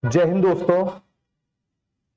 जय हिंद दोस्तों।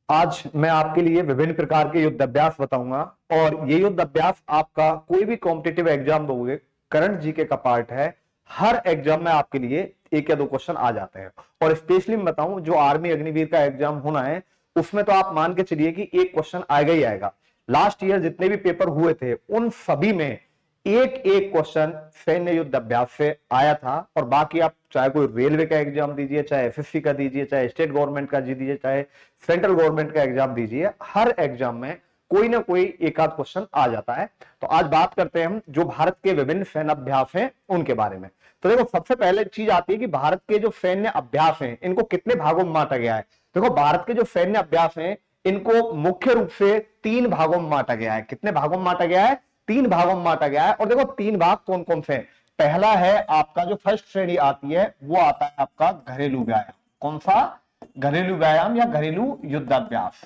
आज मैं आपके लिए विभिन्न प्रकार के युद्ध अभ्यास बताऊंगा और ये युद्ध अभ्यास आपका कोई भी कॉम्पिटिटिव एग्जाम दोगे, करंट जीके का पार्ट है। हर एग्जाम में आपके लिए एक या दो क्वेश्चन आ जाते हैं और स्पेशली मैं बताऊं जो आर्मी अग्निवीर का एग्जाम होना है उसमें तो आप मान के चलिए कि एक क्वेश्चन आएगा ही आएगा। लास्ट ईयर जितने भी पेपर हुए थे उन सभी में एक एक क्वेश्चन सैन्य युद्ध अभ्यास से आया था और बाकी आप चाहे कोई रेलवे का एग्जाम दीजिए, चाहे एसएससी का दीजिए, चाहे स्टेट गवर्नमेंट का दीजिए, चाहे सेंट्रल गवर्नमेंट का एग्जाम दीजिए, हर एग्जाम में कोई ना कोई एक आध क्वेश्चन आ जाता है। तो आज बात करते हैं हम जो भारत के विभिन्न सैन्य अभ्यास हैं उनके बारे में। तो देखो सबसे पहले चीज आती है कि भारत के जो सैन्य अभ्यास हैं इनको कितने भागों में बांटा गया है। देखो भारत के जो सैन्य अभ्यास हैं इनको मुख्य रूप से तीन भागों में बांटा गया है। कितने भागों में बांटा गया है? तीन भागों में बांटा गया है। और देखो तीन भाग कौन कौन से हैं? पहला है आपका जो फर्स्ट श्रेणी आती है वो आता है आपका घरेलू व्यायाम। कौन सा? घरेलू व्यायाम या घरेलू युद्धाभ्यास।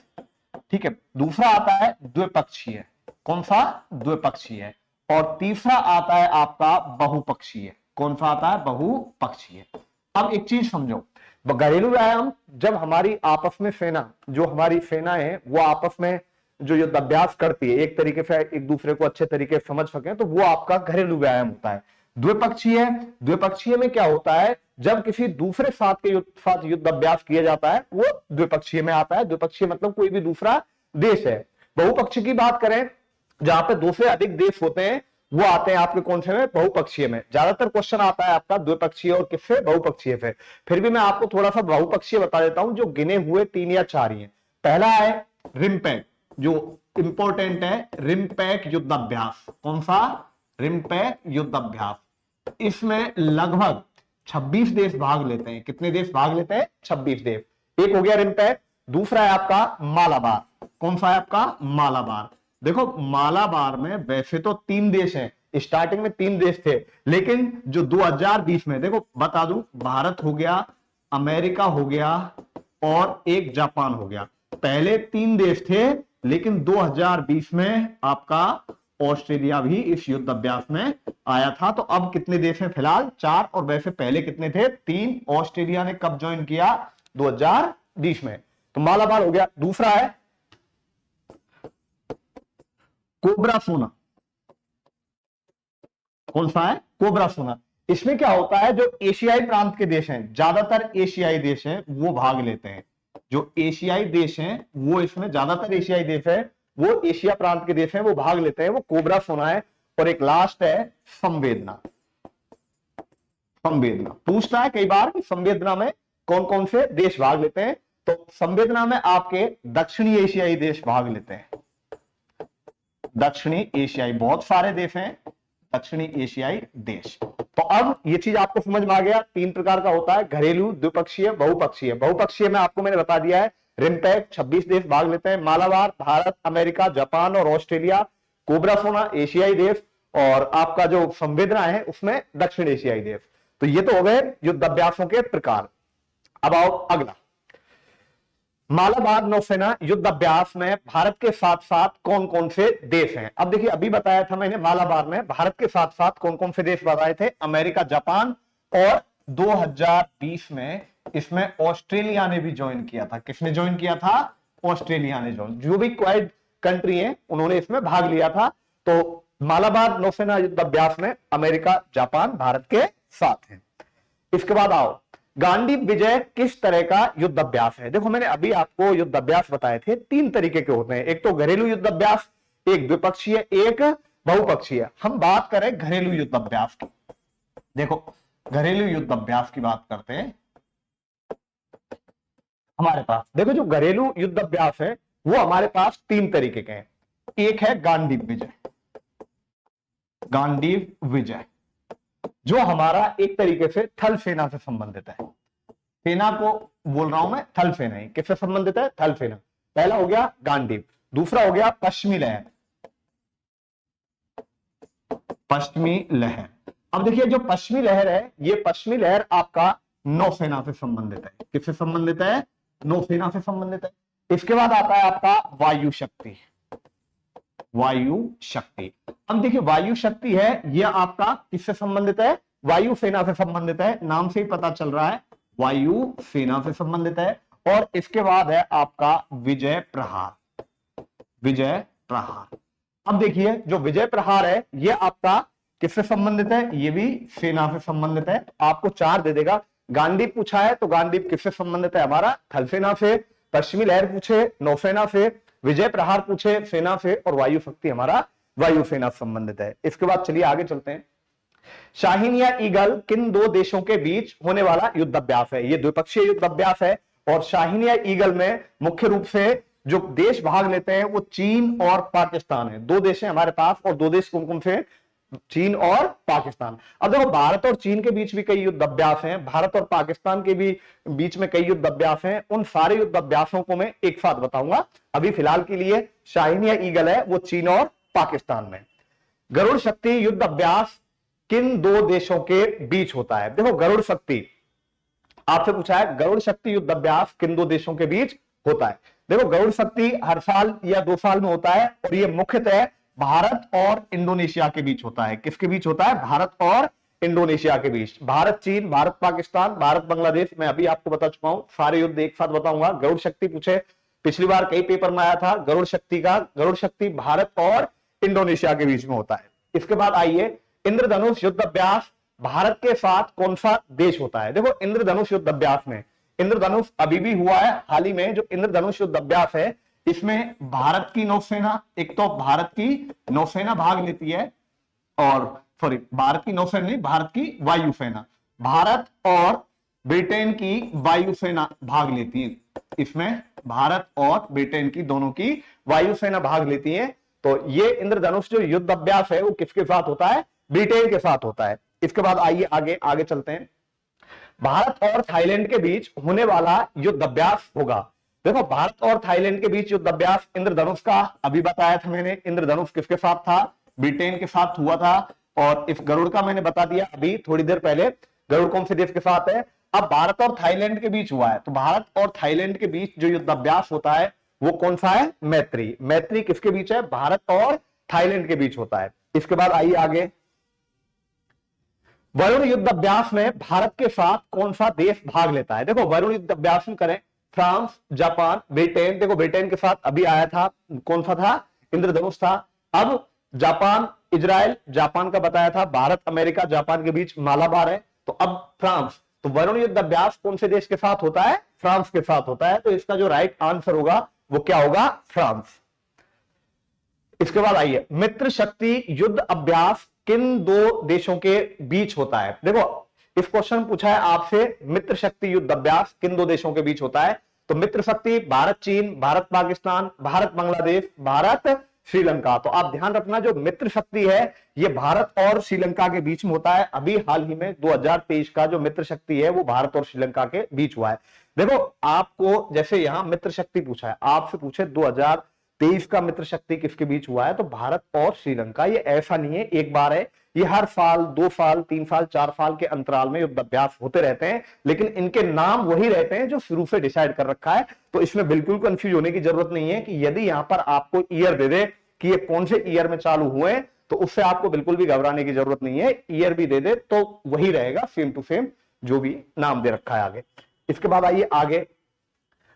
ठीक है। दूसरा आता है द्विपक्षीय। कौन सा? द्विपक्षीय। और तीसरा आता है आपका बहुपक्षीय। कौन सा आता है? बहुपक्षीय। अब एक चीज समझो, घरेलू व्यायाम जब हमारी आपस में सेना, जो हमारी सेना है वो आपस में जो युद्ध अभ्यास करती है एक तरीके से एक दूसरे को अच्छे तरीके से समझ सके तो वो आपका घरेलू व्यायाम होता है। द्विपक्षीय, द्विपक्षीय में क्या होता है? जब किसी दूसरे साथ युद्ध अभ्यास किया जाता है वो द्विपक्षीय में आता है। द्विपक्षीय मतलब कोई भी दूसरा देश है। बहुपक्षीय की बात करें जहां पे दो से अधिक देश होते हैं वो आते हैं आपके कौन से में? बहुपक्षीय में। ज्यादातर क्वेश्चन आता है आपका द्विपक्षीय और किससे? बहुपक्षीय से। फिर भी मैं आपको थोड़ा सा बहुपक्षीय बता देता हूं जो गिने हुए तीन या चार ही है। पहला है रिम्पैक, जो इंपॉर्टेंट है, रिम्पैक युद्धाभ्यास। कौन सा? रिम्पैक युद्धाभ्यास। इसमें लगभग 26 देश भाग लेते हैं। कितने देश भाग लेते हैं? 26 देश। एक हो गया रिम्पैक। दूसरा है आपका मालाबार। कौन सा है आपका? मालाबार। देखो मालाबार में वैसे तो तीन देश हैं, स्टार्टिंग में तीन देश थे, लेकिन जो 2020 में, देखो बता दूं, भारत हो गया, अमेरिका हो गया और एक जापान हो गया। पहले तीन देश थे लेकिन 2020 में आपका ऑस्ट्रेलिया भी इस युद्ध अभ्यास में आया था। तो अब कितने देश हैं? फिलहाल चार। और वैसे पहले कितने थे? तीन। ऑस्ट्रेलिया ने कब ज्वाइन किया? 2020 में। तो मालाबार हो गया। दूसरा है कोबरा सोना। कौन सा है? कोबरा सोना। इसमें क्या होता है, जो एशियाई प्रांत के देश हैं, ज्यादातर एशियाई देश हैं वो भाग लेते हैं। जो एशियाई देश हैं वो, इसमें ज्यादातर एशियाई देश है वो, एशिया प्रांत के देश हैं वो भाग लेते हैं। वो कोबरा सोना है। और एक लास्ट है संवेदना। संवेदना पूछता है कई बार कि संवेदना में कौन कौन से देश भाग लेते हैं। तो संवेदना में आपके दक्षिणी एशियाई देश भाग लेते हैं। दक्षिणी एशियाई बहुत सारे देश हैं, दक्षिणी एशियाई देश। तो अब ये चीज आपको समझ में आ गया, तीन प्रकार का होता है, घरेलू, द्विपक्षीय, बहुपक्षीय। बहुपक्षीय में आपको मैंने बता दिया है, रिम्पैक 26 देश भाग लेते हैं, मालाबार भारत, अमेरिका, जापान और ऑस्ट्रेलिया, कोबरा सोना एशियाई देश, और आपका जो संवेदना है उसमें दक्षिण एशियाई देश। तो ये तो हो गए युद्धाभ्यासों के प्रकार। अब आओ अगला, मालाबार नौसेना युद्ध अभ्यास में भारत के साथ साथ कौन कौन से देश हैं। अब देखिए अभी बताया था मैंने, मालाबार में भारत के साथ साथ कौन कौन से देश बताए थे? अमेरिका, जापान, और 2020 में इसमें ऑस्ट्रेलिया ने भी ज्वाइन किया था। किसने ज्वाइन किया था? ऑस्ट्रेलिया ने ज्वाइन। जो भी क्वाड कंट्री है उन्होंने इसमें भाग लिया था। तो मालाबार नौसेना युद्ध अभ्यास में अमेरिका, जापान भारत के साथ है। इसके बाद आओ, गांडीव विजय किस तरह का युद्ध अभ्यास है? देखो मैंने अभी आपको युद्ध अभ्यास बताए थे, तीन तरीके के होते हैं, एक तो घरेलू युद्ध अभ्यास, एक द्विपक्षीय, एक बहुपक्षीय। हम बात करें घरेलू युद्ध अभ्यास की। देखो घरेलू युद्ध अभ्यास की बात करते हैं, हमारे पास देखो जो घरेलू युद्ध अभ्यास है वो हमारे पास तीन तरीके के हैं। एक है गांडीव विजय। गांडीव विजय जो हमारा एक तरीके से थल सेना से संबंधित है। सेना को बोल रहा हूं मैं, थल सेना ही। किससे संबंधित है? थल सेना। पहला हो गया गांडीव। दूसरा हो गया पश्चिमी लहर। पश्चिमी लहर। अब देखिए जो पश्चिमी लहर है, ये पश्चिमी लहर आपका नौसेना से संबंधित है। किससे संबंधित है? नौसेना से संबंधित है। इसके बाद आता है आपका वायु शक्ति। वायु शक्ति। अब देखिए वायु शक्ति है, यह आपका किससे संबंधित है? वायु सेना से संबंधित है। नाम से ही पता चल रहा है वायु सेना से संबंधित है। और इसके बाद है आपका विजय प्रहार। विजय प्रहार, अब देखिए जो विजय प्रहार है ये आपका किससे संबंधित है, ये भी सेना से संबंधित है। आपको 4 दे देगा। गांडीव पूछा है तो गांडीव किससे संबंधित है, हमारा थल सेना से। पश्चिमी लहर पूछे नौसेना से, विजय प्रहार पूछे सेना से, और वायु शक्ति हमारा वायुसेना से संबंधित है। इसके बाद चलिए आगे चलते हैं। शाहीन या ईगल किन 2 देशों के बीच होने वाला युद्ध अभ्यास है, ये द्विपक्षीय युद्ध अभ्यास है। और शाहीन या ईगल में मुख्य रूप से जो देश भाग लेते हैं वो चीन और पाकिस्तान है। 2 देश हैं हमारे पास, और 2 देश कौन कौन से, चीन और पाकिस्तान। अब देखो भारत और चीन के बीच भी कई युद्ध अभ्यास हैं, भारत और पाकिस्तान के भी बीच में कई युद्ध अभ्यास हैं। उन सारे युद्ध अभ्यासों को मैं एक साथ बताऊंगा। अभी फिलहाल के लिए शाहीन या ईगल है वो चीन और पाकिस्तान में। गरुड़ शक्ति युद्ध अभ्यास किन 2 देशों के बीच होता है। देखो गरुड़ शक्ति आपसे पूछा है, गरुड़ शक्ति युद्ध अभ्यास किन 2 देशों के बीच होता है। देखो गरुड़ शक्ति हर साल या 2 साल में होता है, और यह मुख्यतः भारत और इंडोनेशिया के बीच होता है। किसके बीच होता है, भारत और इंडोनेशिया के बीच। भारत चीन, भारत पाकिस्तान, भारत बांग्लादेश, मैं अभी आपको बता चुका हूं, सारे युद्ध एक साथ बताऊंगा। गरुड़ शक्ति पूछे, पिछली बार कई पेपर में आया था गरुड़ शक्ति का। गरुड़ शक्ति भारत और इंडोनेशिया के बीच में होता है। इसके बाद आइए, इंद्रधनुष युद्ध अभ्यास भारत के साथ कौन सा देश होता है। देखो इंद्रधनुष युद्ध अभ्यास में, इंद्रधनुष अभी भी हुआ है हाल ही में, जो इंद्रधनुष युद्ध अभ्यास है इसमें भारत की नौसेना, एक तो भारत की नौसेना भाग लेती है, और सॉरी भारत की नौसेना नहीं, भारत की वायुसेना, भारत और ब्रिटेन की वायुसेना भाग लेती है। इसमें भारत और ब्रिटेन की दोनों की वायुसेना भाग लेती है। तो ये इंद्रधनुष जो युद्ध अभ्यास है वो किसके साथ होता है, ब्रिटेन के साथ होता है। इसके बाद आइए आगे आगे चलते हैं। भारत और थाईलैंड के बीच होने वाला युद्ध अभ्यास होगा। देखो भारत और थाईलैंड के बीच युद्ध अभ्यास इंद्रधनुष का अभी बताया था मैंने। इंद्रधनुष किसके साथ था, ब्रिटेन के साथ हुआ था। और इस गरुड़ का मैंने बता दिया अभी थोड़ी देर पहले, गरुड़ कौन से देश के साथ है। अब भारत और थाईलैंड के बीच हुआ है, तो भारत और थाईलैंड के बीच जो युद्ध अभ्यास होता है वो कौन सा है, मैत्री। मैत्री किसके बीच है, भारत और थाईलैंड के बीच होता है। इसके बाद आइए आगे, वरुण युद्ध अभ्यास में भारत के साथ कौन सा देश भाग लेता है। देखो वरुण युद्ध अभ्यास में करें फ्रांस, जापान, ब्रिटेन। देखो ब्रिटेन के साथ अभी आया था, कौन सा था, इंद्रधनुष था। अब जापान, इजराइल, जापान का बताया था, भारत, अमेरिका, जापान के बीच मालाबार है। तो अब फ्रांस, तो वरुण युद्ध अभ्यास कौन से देश के साथ होता है, फ्रांस के साथ होता है। तो इसका जो राइट आंसर होगा वो क्या होगा, फ्रांस। इसके बाद आइए, मित्र शक्ति युद्ध अभ्यास किन 2 देशों के बीच होता है। देखो इस क्वेश्चन पूछा है आपसे, मित्र शक्ति युद्ध अभ्यास किन 2 देशों के बीच होता है। तो मित्र शक्ति भारत चीन, भारत पाकिस्तान, भारत बांग्लादेश, भारत श्रीलंका। तो आप ध्यान रखना जो मित्र शक्ति है ये भारत और श्रीलंका के बीच में होता है। अभी हाल ही में 2023 का जो मित्र शक्ति है वो भारत और श्रीलंका के बीच हुआ है। देखो आपको जैसे यहां मित्र शक्ति पूछा है, आपसे पूछे 2023 का मित्र शक्ति किसके बीच हुआ है, तो भारत और श्रीलंका। ये ऐसा नहीं है एक बार है, ये हर साल 2 साल 3 साल 4 साल के अंतराल में युद्ध अभ्यास होते रहते हैं, लेकिन इनके नाम वही रहते हैं जो शुरू से डिसाइड कर रखा है। तो इसमें बिल्कुल कंफ्यूज होने की जरूरत नहीं है कि यदि यहां पर आपको ईयर दे दे कि ये कौन से ईयर में चालू हुए, तो उससे आपको बिल्कुल भी घबराने की जरूरत नहीं है। ईयर भी दे दे तो वही रहेगा, सेम टू सेम जो भी नाम दे रखा है आगे। इसके बाद आइए आगे,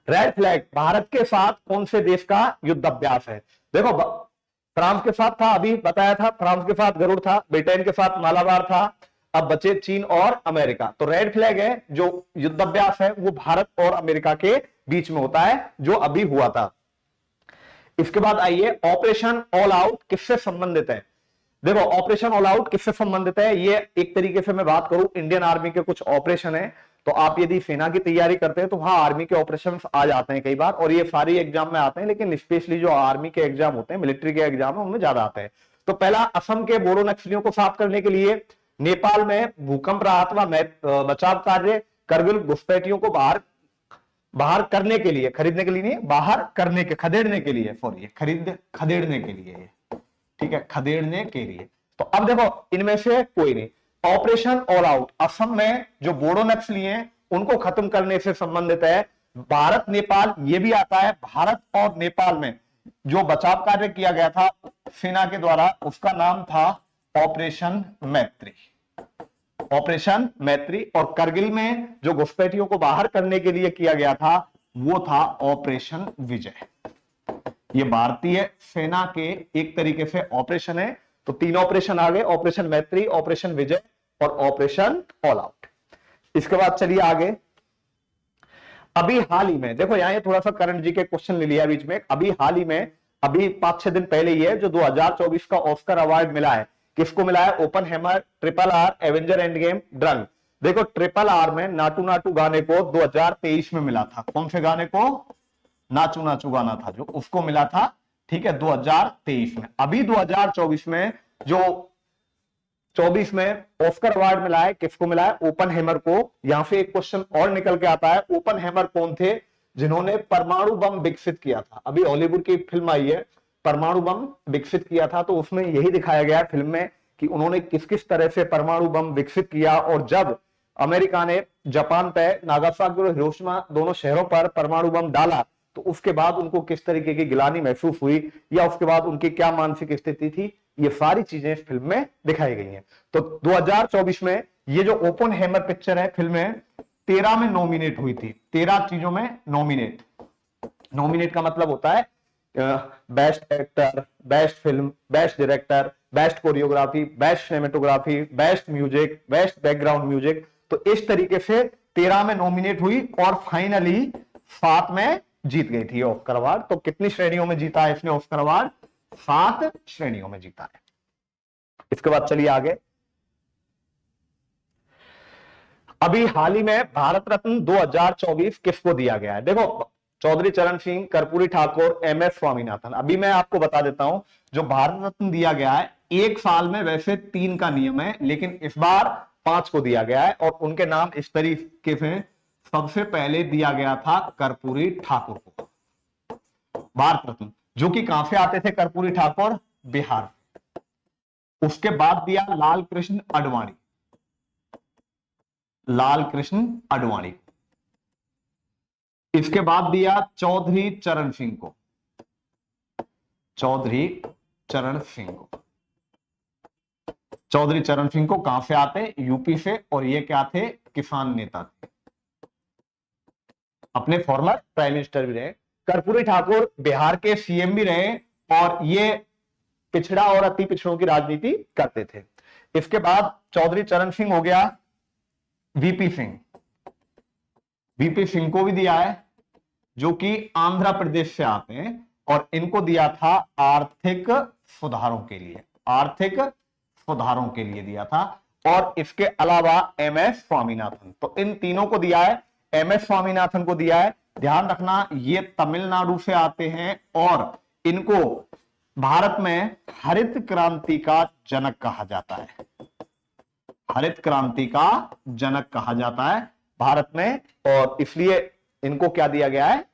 रेड फ्लैग भारत के साथ कौन से देश का युद्ध अभ्यास है। देखो फ्रांस के साथ था, अभी बताया था, फ्रांस के साथ गरुड़ था, ब्रिटेन के साथ मालाबार था, अब बचे चीन और अमेरिका। तो रेड फ्लैग है जो युद्ध अभ्यास है वो भारत और अमेरिका के बीच में होता है, जो अभी हुआ था। इसके बाद आइए, ऑपरेशन ऑल आउट किससे संबंधित है। देखो ऑपरेशन ऑल आउट किससे संबंधित है, ये एक तरीके से मैं बात करूं इंडियन आर्मी के कुछ ऑपरेशन है। तो आप यदि सेना की तैयारी करते हैं तो वहां आर्मी के ऑपरेशंस आ जाते हैं कई बार, और ये सारी एग्जाम में आते हैं, लेकिन स्पेशली जो आर्मी के एग्जाम होते हैं, मिलिट्री के एग्जाम है, उनमें ज्यादा आते हैं। तो पहला, असम के बोडो नक्सलियों को साफ करने के लिए नेपाल में भूकंप राहत व बचाव कार्य, करगिल घुसपैठियों को बाहर करने के लिए, खरीदने के लिए नहीं, बाहर करने के, खदेड़ने के लिए, सॉरी खदेड़ने के लिए, ठीक है, खदेड़ने के लिए। तो अब देखो इनमें से कोई नहीं, ऑपरेशन ऑल आउट असम में जो बोडो नक्सली हैं उनको खत्म करने से संबंधित है। भारत नेपाल ये भी आता है, भारत और नेपाल में जो बचाव कार्य किया गया था सेना के द्वारा उसका नाम था ऑपरेशन मैत्री, ऑपरेशन मैत्री। और करगिल में जो घुसपैठियों को बाहर करने के लिए किया गया था वो था ऑपरेशन विजय। ये भारतीय सेना के एक तरीके से ऑपरेशन है। तो 3 ऑपरेशन आ गए, ऑपरेशन मैत्री, ऑपरेशन विजय और ऑपरेशन ऑल आउट। इसके बाद चलिए आगे। अभी हाल ही में देखो, यहां ये थोड़ा सा करंट जी के क्वेश्चन ले लिया बीच में। अभी हाल ही में, अभी 5-6 दिन पहले ही है, जो 2024 का ऑस्कर अवार्ड मिला है, किसको मिला है? Oppenheimer, triple R, Avenger Endgame, Drunk. देखो ट्रिपल आर में नाटू नाटू गाने को 2023 में मिला था। कौन से गाने को? नाचू नाचू गाना था जो, उसको मिला था, ठीक है, 2023 में। अभी 2024 में, जो 24 में ऑस्कर अवार्ड मिला है, किसको मिला है? ओपनहेमर को। यहां से एक क्वेश्चन और निकल के आता है, ओपनहेमर कौन थे जिन्होंने परमाणु बम विकसित किया था? अभी हॉलीवुड की फिल्म आई है, परमाणु बम विकसित किया था, तो उसमें यही दिखाया गया है फिल्म में कि उन्होंने किस किस तरह से परमाणु बम विकसित किया। और जब अमेरिका ने जापान पे नागासाकी और हिरोशिमा दोनों शहरों पर परमाणु बम डाला, तो उसके बाद उनको किस तरीके की गिलानी महसूस हुई, या उसके बाद उनकी क्या मानसिक स्थिति थी, ये सारी चीजें इस फिल्म में दिखाई गई हैं। तो 2024 में ये जो ओपनहेमर पिक्चर है, फिल्म 13 में नॉमिनेट हुई थी, 13 चीजों में नॉमिनेट। नॉमिनेट का मतलब होता है best actor, best film, best director, best choreography, best cinematography, best music, best background music. तो इस तरीके से 13 में नॉमिनेट हुई और फाइनली 7 में जीत गई थी ऑस्कर अवार्ड। तो कितनी श्रेणियों में जीता है इसने ऑस्कर अवार्ड? 7 श्रेणियों में जीता है। इसके बाद चलिए आगे। अभी हाल ही में भारत रत्न 2024 किसको दिया गया है? देखो चौधरी चरण सिंह, कर्पूरी ठाकुर, एम एस स्वामीनाथन। अभी मैं आपको बता देता हूं, जो भारत रत्न दिया गया है, एक साल में वैसे 3 का नियम है, लेकिन इस बार 5 को दिया गया है। और उनके नाम इस तरीके से, सबसे पहले दिया गया था कर्पूरी ठाकुर को भारत रत्न, जो कि कहां से आते थे कर्पूरी ठाकुर? बिहार। उसके बाद दिया लाल कृष्ण आडवाणी, लाल कृष्ण आडवाणी। इसके बाद दिया चौधरी चरण सिंह को, चौधरी चरण सिंह को। चौधरी चरण सिंह को कहां से आते? यूपी से, और ये क्या थे? किसान नेता थे, अपने फॉर्मर प्राइम मिनिस्टर भी रहे। कर्पूरी ठाकुर बिहार के सीएम भी रहे, और ये पिछड़ा और अति पिछड़ों की राजनीति करते थे। इसके बाद चौधरी चरण सिंह हो गया वीपी सिंह, वीपी सिंह को भी दिया है, जो कि आंध्र प्रदेश से आते हैं, और इनको दिया था आर्थिक सुधारों के लिए, आर्थिक सुधारों के लिए दिया था। और इसके अलावा एम एस स्वामीनाथन, तो इन तीनों को दिया है। एम एस स्वामीनाथन को दिया है, ध्यान रखना ये तमिलनाडु से आते हैं, और इनको भारत में हरित क्रांति का जनक कहा जाता है, हरित क्रांति का जनक कहा जाता है भारत में। और इसलिए इनको क्या दिया गया है?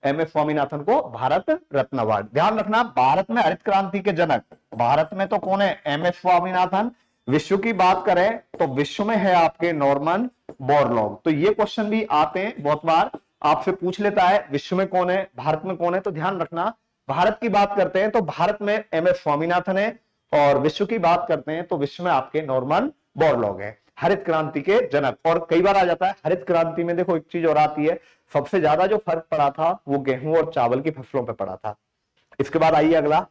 एम एस स्वामीनाथन को भारत रत्न अवार्ड। ध्यान रखना, भारत में हरित क्रांति के जनक भारत में तो कौन है? M S Swaminathan. विश्व की बात करें तो विश्व में है आपके नॉर्मन बोरलॉग। तो ये क्वेश्चन भी आते हैं बहुत बार, आपसे पूछ लेता है विश्व में कौन है, भारत में कौन है। तो ध्यान रखना, भारत की बात करते हैं तो भारत में एम एस स्वामीनाथन है, और विश्व की बात करते हैं तो विश्व में आपके नॉर्मन बोरलॉग है, हरित क्रांति के जनक। और कई बार आ जाता है हरित क्रांति में, देखो एक चीज और आती है, सबसे ज्यादा जो फर्क पड़ा था वो गेहूं और चावल की फसलों पर पड़ा था। इसके बाद आइए अगला,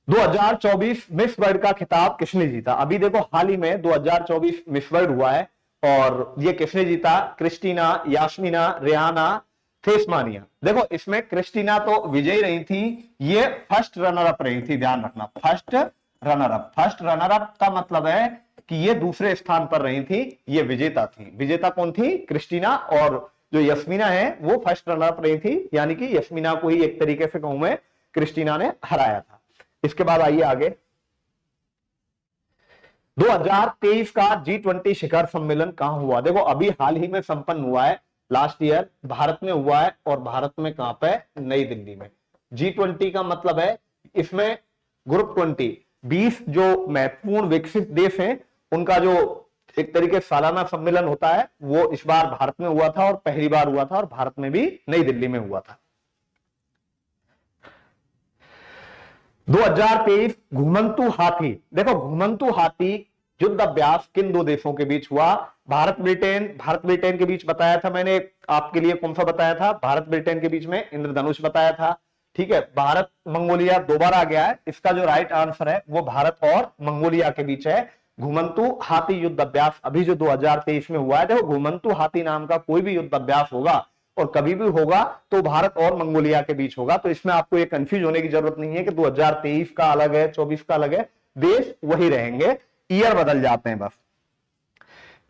2024 मिस वर्ल्ड का खिताब किसने जीता? अभी देखो हाल ही में 2024 मिस वर्ल्ड हुआ है, और ये किसने जीता? क्रिस्टीना, यास्मीना, रेहाना, थेस्मानिया। देखो इसमें क्रिस्टीना तो विजयी रही थी, ये फर्स्ट रनर अप रही थी। ध्यान रखना, first runner up. First runner up का मतलब है कि ये दूसरे स्थान पर रही थी, ये विजेता थी। विजेता कौन थी? क्रिस्टीना। और जो यस्मीना है वो फर्स्ट रनर अप रही थी, यानी कि यस्मीना को ही एक तरीके से कहूं मैं, क्रिस्टीना ने हराया था। इसके बाद आइए आगे, 2023 का G20 शिखर सम्मेलन कहां हुआ? देखो अभी हाल ही में संपन्न हुआ है, लास्ट ईयर भारत में हुआ है, और भारत में कहां पे? नई दिल्ली में। G20 का मतलब है इसमें ग्रुप 20, 20 जो महत्वपूर्ण विकसित देश हैं उनका जो एक तरीके सालाना सम्मेलन होता है, वो इस बार भारत में हुआ था, और पहली बार हुआ था, और भारत में भी नई दिल्ली में हुआ था। 2023 घुमंतू हाथी। देखो घुमंतू हाथी युद्ध अभ्यास किन दो देशों के बीच हुआ? भारत ब्रिटेन के बीच बताया था मैंने आपके लिए। कौन सा बताया था? भारत ब्रिटेन के बीच में इंद्रधनुष बताया था। ठीक है, भारत मंगोलिया दो बार आ गया है। इसका जो राइट आंसर है वो भारत और मंगोलिया के बीच है। घुमंतु हाथी युद्ध अभ्यास अभी जो 2023 में हुआ है, देखो घुमंतु हाथी नाम का कोई भी युद्ध अभ्यास होगा और कभी भी होगा तो भारत और मंगोलिया के बीच होगा। तो इसमें आपको ये कंफ्यूज होने की जरूरत नहीं है कि 2023 का अलग है, 24 का अलग है, देश वही रहेंगे, ईयर बदल जाते हैं बस।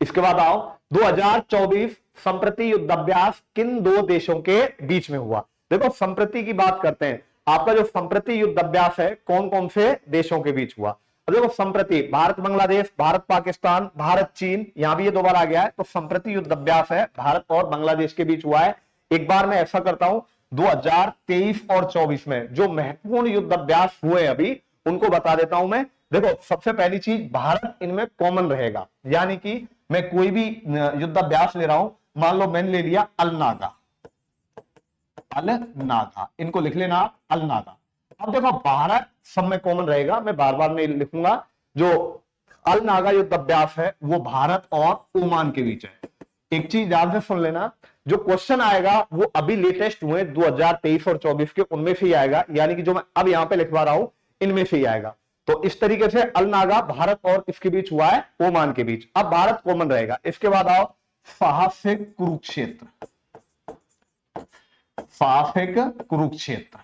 इसके बाद आओ 2024 संप्रति युद्धाभ्यास किन दो देशों के बीच में हुआ? देखो संप्रति की बात करते हैं, आपका जो संप्रति युद्धाभ्यास है कौन कौन से देशों के बीच हुआ? देखो संप्रति भारत बांग्लादेश, भारत पाकिस्तान, भारत चीन, यहां भी ये दोबारा आ गया है। तो संप्रति युद्धाभ्यास है भारत और बांग्लादेश के बीच हुआ है। एक बार मैं ऐसा करता हूं 2023 और 24 में जो महत्वपूर्ण युद्धाभ्यास हुए अभी उनको बता देता हूं मैं। देखो सबसे पहली चीज, भारत इनमें कॉमन रहेगा, यानी कि मैं कोई भी युद्धाभ्यास ले रहा हूं, मान लो मैंने ले लिया अलनागा, अलनागा, इनको लिख लेना आप अलनागा। अब देखो भारत सब में कॉमन रहेगा, मैं बार बार नहीं लिखूंगा। जो अलनागा युद्धाभ्यास है वो भारत और ओमान के बीच है। एक चीज ध्यान से सुन लेना, जो क्वेश्चन आएगा वो अभी लेटेस्ट हुए 2023 और 24 के, उनमें से ही आएगा, यानी कि जो मैं अब यहां पे लिखवा रहा हूं इनमें से ही आएगा। तो इस तरीके से अलनागा भारत और किसके बीच हुआ है? ओमान के बीच। अब भारत कॉमन रहेगा। इसके बाद आओ साहसिक कुरुक्षेत्र, साहसिक कुरुक्षेत्र।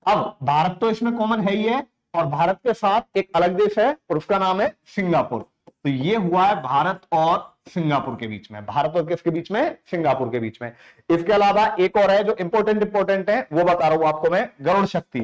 अब भारत तो इसमें कॉमन है ही है, और भारत के साथ एक अलग देश है और उसका नाम है सिंगापुर। तो ये हुआ है भारत और सिंगापुर के बीच में, भारत और किसके बीच में? सिंगापुर के बीच में। इसके अलावा एक और है जो इंपॉर्टेंट है, वो बता रहा हूं आपको मैं, गरुड़ शक्ति।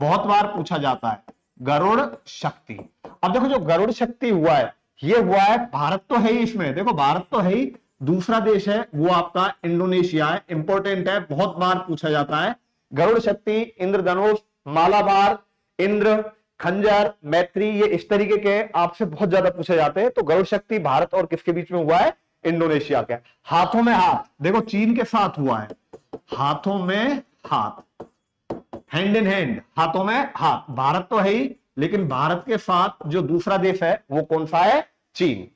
बहुत बार पूछा जाता है गरुड़ शक्ति। अब देखो जो गरुड़ शक्ति हुआ है ये हुआ है, भारत तो है ही इसमें, देखो भारत तो है ही, दूसरा देश है वो आपका इंडोनेशिया है। इंपॉर्टेंट है, बहुत बार पूछा जाता है। गरुड़ शक्ति, इंद्रधनुष, मालाबार, इंद्र, खंजर, मैत्री, ये इस तरीके के आपसे बहुत ज्यादा पूछे जाते हैं। तो गरुड़ शक्ति भारत और किसके बीच में हुआ है? इंडोनेशिया के। हाथों में हाथ, देखो चीन के साथ हुआ है, हाथों में हाथ, हैंड इन हैंड, हाथों में हाथ। भारत तो है ही, लेकिन भारत के साथ जो दूसरा देश है वो कौन सा है? चीन।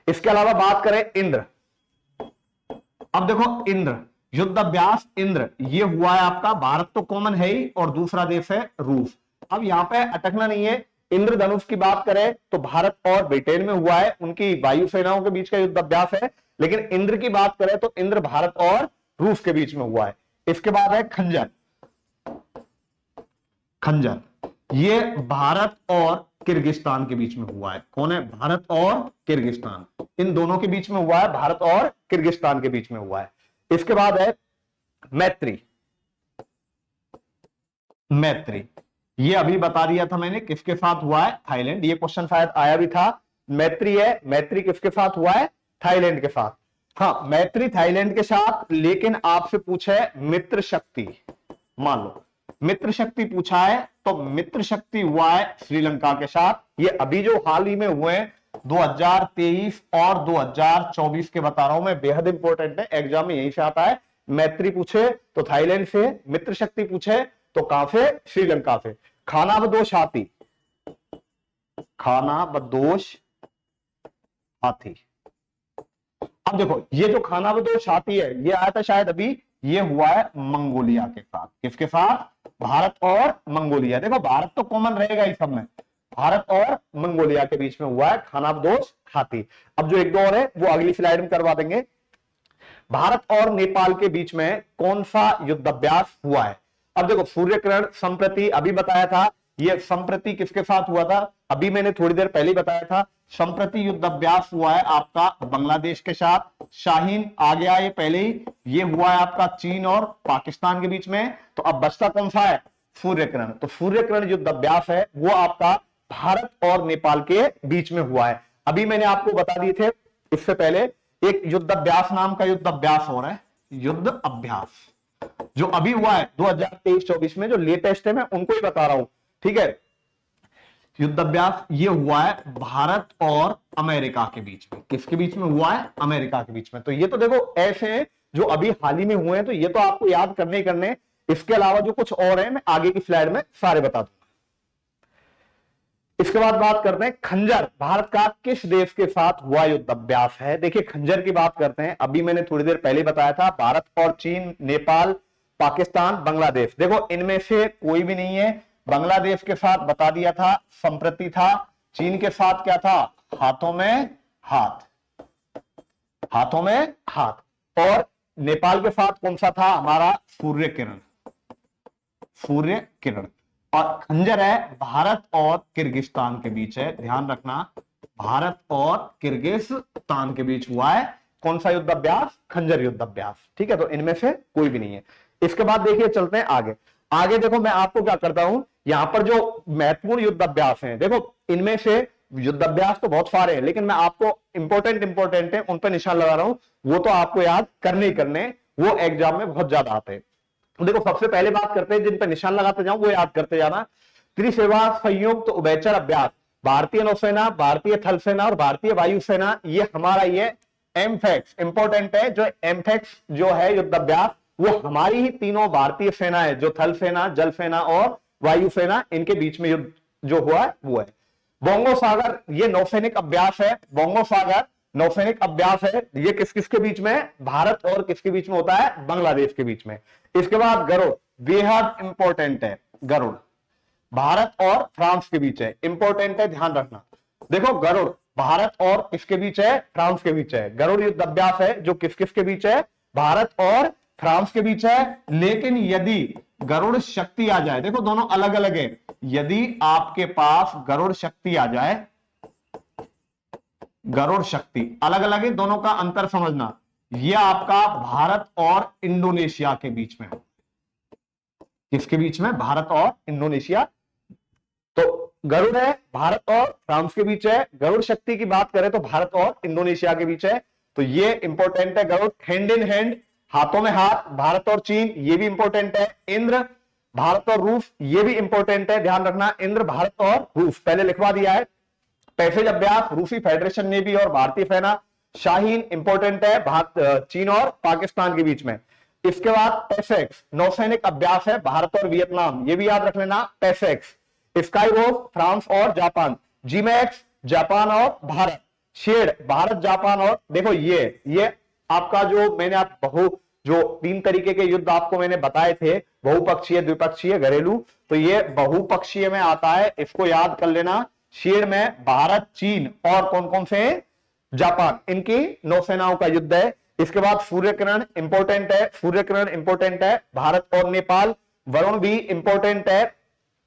इसके अलावा बात करें इंद्र। अब देखो इंद्र युद्धाभ्यास, इंद्र ये हुआ है आपका, भारत तो कॉमन है ही और दूसरा देश है रूस। अब यहां पे अटकना नहीं है। इंद्रधनुष की बात करें तो भारत और ब्रिटेन में हुआ है, उनकी वायुसेनाओं के बीच का युद्धाभ्यास है। लेकिन इंद्र की बात करें तो इंद्र भारत और रूस के बीच में हुआ है। इसके बाद है खंजर, खंजर ये भारत और किर्गिस्तान के बीच में हुआ है। कौन है? भारत और किर्गिस्तान, इन दोनों के बीच में हुआ है, भारत और किर्गिस्तान के बीच में हुआ है। इसके बाद है मैत्री, मैत्री ये अभी बता दिया था मैंने किसके साथ हुआ है? थाईलैंड। ये क्वेश्चन शायद आया भी था। मैत्री है, मैत्री किसके साथ हुआ है? थाईलैंड के साथ। हाँ मैत्री थाईलैंड के साथ, लेकिन आपसे पूछा है मित्र शक्ति, मान लो मित्र शक्ति पूछा है तो मित्र शक्ति हुआ है श्रीलंका के साथ। ये अभी जो हाल ही में हुए हैं 2023 और 2024 के बता रहा हूं मैं, बेहद इंपॉर्टेंट है, एग्जाम में यहीं से आता है। मैत्री पूछे तो थाईलैंड से, मित्र शक्ति पूछे तो कहां से? श्रीलंका से। खानाबदोश हाथी, खानाबदोश हाथी। अब देखो ये जो खानाबदोश हाथी है ये आया था शायद अभी, ये हुआ है मंगोलिया के साथ। किसके साथ? भारत और मंगोलिया। देखो भारत तो कॉमन रहेगा इस सब में, भारत और मंगोलिया के बीच में हुआ है खानाबदोश हाथी। अब जो एक दो और है वो अगली स्लाइड में करवा देंगे। भारत और नेपाल के बीच में कौन सा युद्धाभ्यास हुआ है? अब देखो सूर्यग्रहण संप्रति अभी बताया था, ये संप्रति किसके साथ हुआ था? अभी मैंने थोड़ी देर पहले बताया था। संप्रति युद्धाभ्यास हुआ है आपका बांग्लादेश के साथ। शाहीन आ गया ये पहले ही, ये हुआ है आपका चीन और पाकिस्तान के बीच में। तो अब बचता कौन सा है? सूर्यग्रहण। तो सूर्यग्रहण युद्धाभ्यास है वो आपका भारत और नेपाल के बीच में हुआ है। अभी मैंने आपको बता दिए थे इससे पहले, एक युद्धाभ्यास नाम का युद्धाभ्यास हो रहा है, युद्ध अभ्यास जो अभी हुआ है 2023-24 में, जो लेटेस्ट है मैं उनको ही बता रहा हूं। ठीक है, युद्धाभ्यास ये हुआ है भारत और अमेरिका के बीच में। किसके बीच में हुआ है? अमेरिका के बीच में। तो ये तो देखो ऐसे हैं जो अभी हाल ही में हुए हैं, तो ये तो आपको याद करने ही करने। इसके अलावा जो कुछ और है मैं आगे की स्लाइड में सारे बता दूंगा। इसके बाद बात करते हैं खंजर भारत का किस देश के साथ हुआ युद्ध अभ्यास है। देखिए खंजर की बात करते हैं, अभी मैंने थोड़ी देर पहले बताया था भारत और चीन, नेपाल, पाकिस्तान, बांग्लादेश। देखो इनमें से कोई भी नहीं है। बांग्लादेश के साथ बता दिया था संप्रति था, चीन के साथ क्या था, हाथों में हाथ, हाथों में हाथ, और नेपाल के साथ कौन सा था हमारा, सूर्य किरण, सूर्य किरण। और खंजर है भारत और किर्गिस्तान के बीच है, ध्यान रखना, भारत और किर्गिस्तान के बीच हुआ है कौन सा युद्ध अभ्यास, खंजर युद्ध अभ्यास। ठीक है, तो इनमें से कोई भी नहीं है। इसके बाद देखिए चलते हैं आगे। आगे देखो मैं आपको क्या करता हूं, यहां पर जो महत्वपूर्ण युद्ध अभ्यास हैं, देखो इनमें से युद्ध अभ्यास तो बहुत सारे हैं, लेकिन मैं आपको इंपॉर्टेंट है उन पर निशान लगा रहा हूं, वो तो आपको याद करने ही करने, वो एग्जाम में बहुत ज्यादा आते हैं। देखो सबसे पहले बात करते हैं, जिन पर निशान लगाते जाऊं वो याद करते जाना। त्रिसेवा संयुक्त उभयचर अभ्यास, भारतीय नौसेना, भारतीय थल सेना और भारतीय वायुसेना, ये हमारा ये एमफेक्स इंपॉर्टेंट है। जो एमफेक्स जो है युद्ध अभ्यास, वो हमारी ही तीनों भारतीय सेना है, जो थल सेना, जल सेना और वायुसेना, इनके बीच में युद्ध जो हुआ है वो है। बोंगो सागर ये नौसैनिक अभ्यास है, बोंगो सागर नौसैनिक अभ्यास है। ये किस किस के बीच में, भारत और किसके बीच में होता है, बांग्लादेश के बीच में। इसके बाद गरुड़ बेहद इंपॉर्टेंट है, गरुड़ भारत और फ्रांस के बीच है, इंपॉर्टेंट है, ध्यान रखना। देखो गरुड़ भारत और किसके बीच है, फ्रांस के बीच है। गरुड़ युद्ध अभ्यास है जो किस किस के बीच है, भारत और फ्रांस के बीच है। लेकिन यदि गरुड़ शक्ति आ जाए, देखो दोनों अलग अलग है, यदि आपके पास गरुड़ शक्ति आ जाए, गरुड़ शक्ति अलग अलग है, दोनों का अंतर समझना, यह आपका भारत और इंडोनेशिया के बीच में, किसके बीच में, भारत और इंडोनेशिया। तो गरुड़ है भारत और फ्रांस के बीच है। गरुड़ शक्ति की बात करें तो भारत और इंडोनेशिया के बीच है, तो ये इंपॉर्टेंट है। गरुड़ हैंड इन हैंड, हाथों में हाथ, भारत और चीन, ये भी इंपॉर्टेंट है। इंद्र भारत और रूस, ये भी इंपॉर्टेंट है, ध्यान रखना, इंद्र भारत और रूस पहले लिखवा दिया है। पैसेज अभ्यास रूसी फेडरेशन नेवी और भारतीय सेना, शाहीन इंपॉर्टेंट है, चीन और पाकिस्तान के बीच में। इसके बाद पैसेक्स नौसैनिक अभ्यास है, भारत और वियतनाम, ये भी याद रख लेना, पैसेक्स। स्काईरोस फ्रांस और जापान, जीमैक्स जापान और भारत, शेड भारत जापान और, देखो ये आपका जो मैंने आप जो 3 तरीके के युद्ध आपको मैंने बताए थे, बहुपक्षीय, द्विपक्षीय, घरेलू, तो ये बहुपक्षीय में आता है, इसको याद कर लेना। शेड में भारत, चीन और कौन कौन से, जापान, इनकी नौसेनाओं का युद्ध है। इसके बाद सूर्य किरण इंपॉर्टेंट है, सूर्य किरण इंपॉर्टेंट है, भारत और नेपाल। वरुण भी इंपॉर्टेंट है,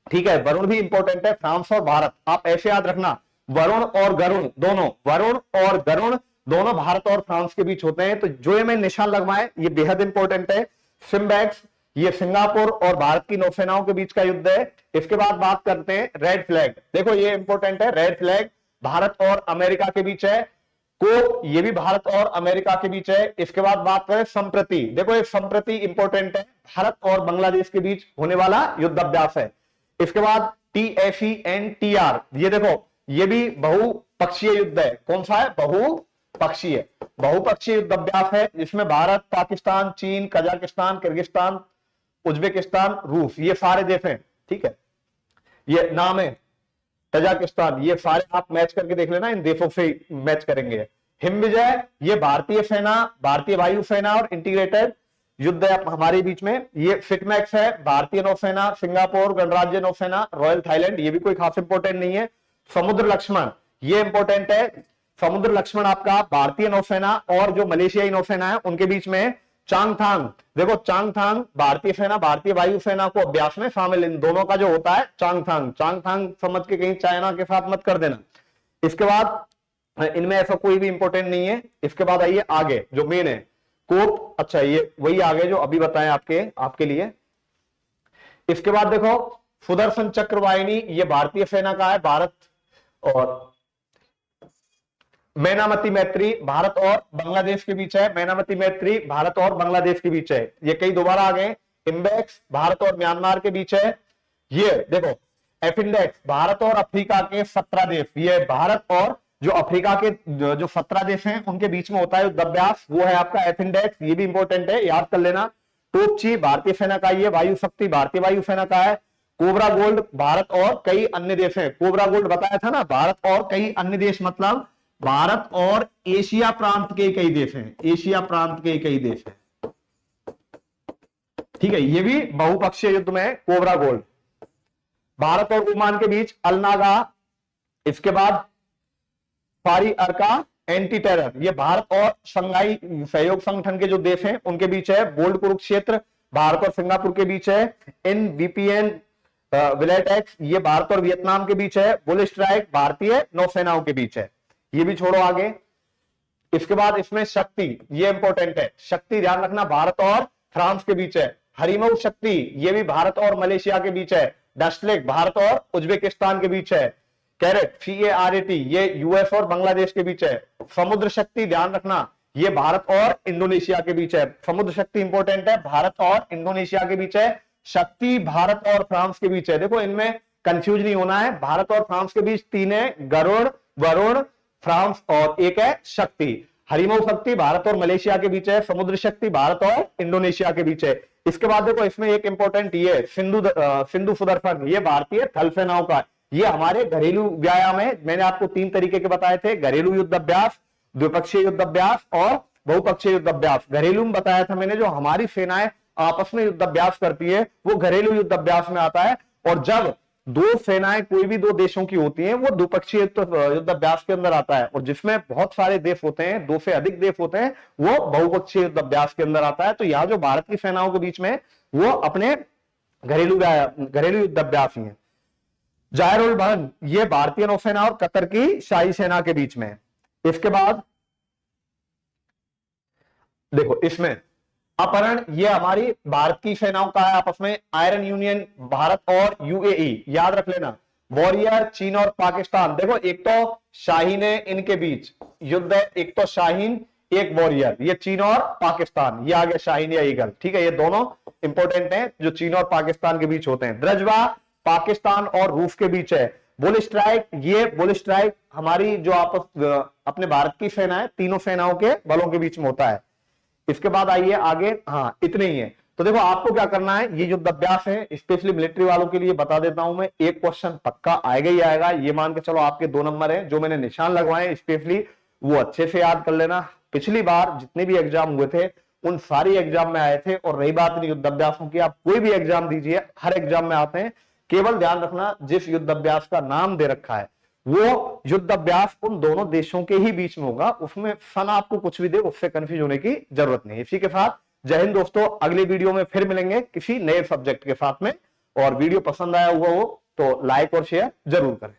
ठीक है, वरुण भी इंपॉर्टेंट है, फ्रांस और भारत। आप ऐसे याद रखना, वरुण और गरुण दोनों, वरुण और गरुण दोनों भारत और फ्रांस के बीच होते हैं। तो जो ये मैं निशान लगवाए ये बेहद इंपॉर्टेंट है। सिम्बैक्स ये सिंगापुर और भारत की नौसेनाओं के बीच का युद्ध है। इसके बाद बात करते हैं रेड फ्लैग, देखो ये इंपॉर्टेंट है, रेड फ्लैग भारत और अमेरिका के बीच है। को ये भी भारत और अमेरिका के बीच है। इसके बाद बात करें संप्रति, देखो ये संप्रति इंपॉर्टेंट है, भारत और बांग्लादेश के बीच होने वाला युद्ध अभ्यास है। इसके बाद TFENTR, ये देखो ये भी बहुपक्षीय युद्ध है, कौन सा है, बहुपक्षीय, बहुपक्षीय युद्ध अभ्यास है, जिसमें भारत, पाकिस्तान, चीन, कजाकिस्तान, किर्गिस्तान, उज्बेकिस्तान, रूस, ये सारे देश हैं, ठीक है, ये नाम है, तजाकिस्तान, ये सारे आप मैच करके देख लेना, इन देशों से मैच करेंगे। हिमविजय ये भारतीय सेना, भारतीय वायुसेना और इंटीग्रेटेड युद्ध है हमारे बीच में। ये फिटमैक्स है, भारतीय नौसेना, सिंगापुर गणराज्य नौसेना, रॉयल थाईलैंड, ये भी कोई खास इंपोर्टेंट नहीं है। समुद्र लक्ष्मण ये इंपोर्टेंट है, समुद्र लक्ष्मण आपका भारतीय नौसेना और जो मलेशियाई नौसेना है उनके बीच में। चांगथांग, देखो चांगथांग भारतीय सेना, भारतीय वायुसेना को अभ्यास में शामिल, इन दोनों का जो होता है चांगथांग, चांगथांग समझ के कहीं चाइना के साथ मत कर देना। इसके बाद इनमें ऐसा कोई भी इंपोर्टेंट नहीं है। इसके बाद आइए आगे जो मेन है कोप, अच्छा ये वही आगे जो अभी बताएं आपके लिए। इसके बाद देखो सुदर्शन चक्र वाहिनी, ये भारतीय सेना का है, भारत और मैनामती मैत्री भारत और बांग्लादेश के बीच है, मैनामती मैत्री भारत और बांग्लादेश के बीच है। ये कई दोबारा आ गए। इंडेक्स भारत और म्यांमार के बीच है। ये देखो एफिंडेक्स भारत और अफ्रीका के 17 देश, ये भारत और जो अफ्रीका के जो 17 देश हैं उनके बीच में होता है युद्ध अभ्यास, वो है आपका एफिंडेक्स, ये भी इंपॉर्टेंट है, याद कर लेना। टोपची भारतीय सेना का, ये वायु शक्ति भारतीय वायुसेना का है। कोबरा गोल्ड भारत और कई अन्य देश हैं। कोबरा गोल्ड बताया था ना, भारत और कई अन्य देश मतलब भारत और एशिया प्रांत के कई देश हैं, एशिया प्रांत के कई देश हैं। ठीक है, ये भी बहुपक्षीय युद्ध में कोबरा गोल्ड। भारत और ओमान के बीच अलनागा, इसके बाद फारी अर्का एंटी टेरर, ये भारत और शंघाई सहयोग संगठन के जो देश हैं उनके बीच है। बोल्ड कुरुक्षेत्र भारत और सिंगापुर के बीच है। एनवीपीएन विलेटेक्स, ये भारत और वियतनाम के बीच है। बुल स्ट्राइक भारतीय नौसेनाओं के बीच है। ये भी छोड़ो आगे। इसके बाद इसमें शक्ति, ये इंपॉर्टेंट है, शक्ति ध्यान रखना भारत और फ्रांस के बीच है। हरिमऊ शक्ति, ये भी भारत और मलेशिया के बीच है। डस्टलेक भारत और उज्बेकिस्तान के बीच है। कैरेट CARAT, ये यूएस और बांग्लादेश के बीच है। समुद्र शक्ति ध्यान रखना, ये भारत और इंडोनेशिया के बीच है। समुद्र शक्ति इंपॉर्टेंट है, भारत और इंडोनेशिया के बीच है। शक्ति भारत और फ्रांस के बीच है। देखो इनमें कंफ्यूज नहीं होना है, भारत और फ्रांस के बीच 3 है, गरुड़, वरुण, फ्रांस और एक है शक्ति। हरिमऊ शक्ति भारत और मलेशिया के बीच है। समुद्र शक्ति भारत और इंडोनेशिया के बीच है। इसके बाद देखो इसमें एक इंपॉर्टेंट ये सिंधु सुदर्शन, ये भारतीय थल सेनाओं का, ये हमारे घरेलू व्यायाम है। मैंने आपको 3 तरीके के बताए थे, घरेलू युद्ध अभ्यास, द्विपक्षीय युद्ध अभ्यास और बहुपक्षीय युद्ध अभ्यास। घरेलू में बताया था मैंने, जो हमारी सेनाएं आपस में युद्ध अभ्यास करती है वो घरेलू युद्ध अभ्यास में आता है। और जब 2 सेनाएं कोई भी 2 देशों की होती हैं वो द्विपक्षीय युद्ध अभ्यास के अंदर आता है। और जिसमें बहुत सारे देश होते हैं, 2 से अधिक देश होते हैं, वो बहुपक्षीय युद्ध अभ्यास के अंदर आता है। तो यहाँ जो भारत की सेनाओं के बीच में वो अपने घरेलू युद्ध अभ्यास ही है। जायर उल बहन, ये भारतीय नौसेना और कतर की शाही सेना के बीच में। इसके बाद देखो इसमें अपहरण, ये हमारी भारत की सेनाओं का है आपस में। आयरन यूनियन भारत और UAE, याद रख लेना। वॉरियर चीन और पाकिस्तान, देखो एक तो शाहीन है इनके बीच युद्ध है, एक तो शाहीन एक वॉरियर, ये चीन और पाकिस्तान, ये आ गया शाहीन या ईगल। ठीक है, ये दोनों इंपॉर्टेंट हैं जो चीन और पाकिस्तान के बीच होते हैं। द्रजवा पाकिस्तान और रूस के बीच है। बुल स्ट्राइक, ये बुल स्ट्राइक हमारी जो अपने भारत की सेना है, तीनों सेनाओं के बलों के बीच में होता है। इसके बाद आइए आगे, हाँ इतने ही है। तो देखो आपको क्या करना है, ये युद्ध अभ्यास है, स्पेशली मिलिट्री वालों के लिए बता देता हूं मैं, एक क्वेश्चन पक्का आएगा ही आएगा। ये मान के चलो आपके 2 नंबर है, जो मैंने निशान लगवाए स्पेशली वो अच्छे से याद कर लेना। पिछली बार जितने भी एग्जाम हुए थे उन सारी एग्जाम में आए थे। और रही बात इन युद्ध अभ्यासों की, आप कोई भी एग्जाम दीजिए हर एग्जाम में आते हैं। केवल ध्यान रखना जिस युद्ध अभ्यास का नाम दे रखा है वो युद्ध अभ्यास उन दोनों देशों के ही बीच में होगा, उसमें सन आपको कुछ भी दे उससे कंफ्यूज होने की जरूरत नहीं। इसी के साथ जय हिंद दोस्तों, अगली वीडियो में फिर मिलेंगे किसी नए सब्जेक्ट के साथ में। और वीडियो पसंद आया हुआ हो तो लाइक और शेयर जरूर करें।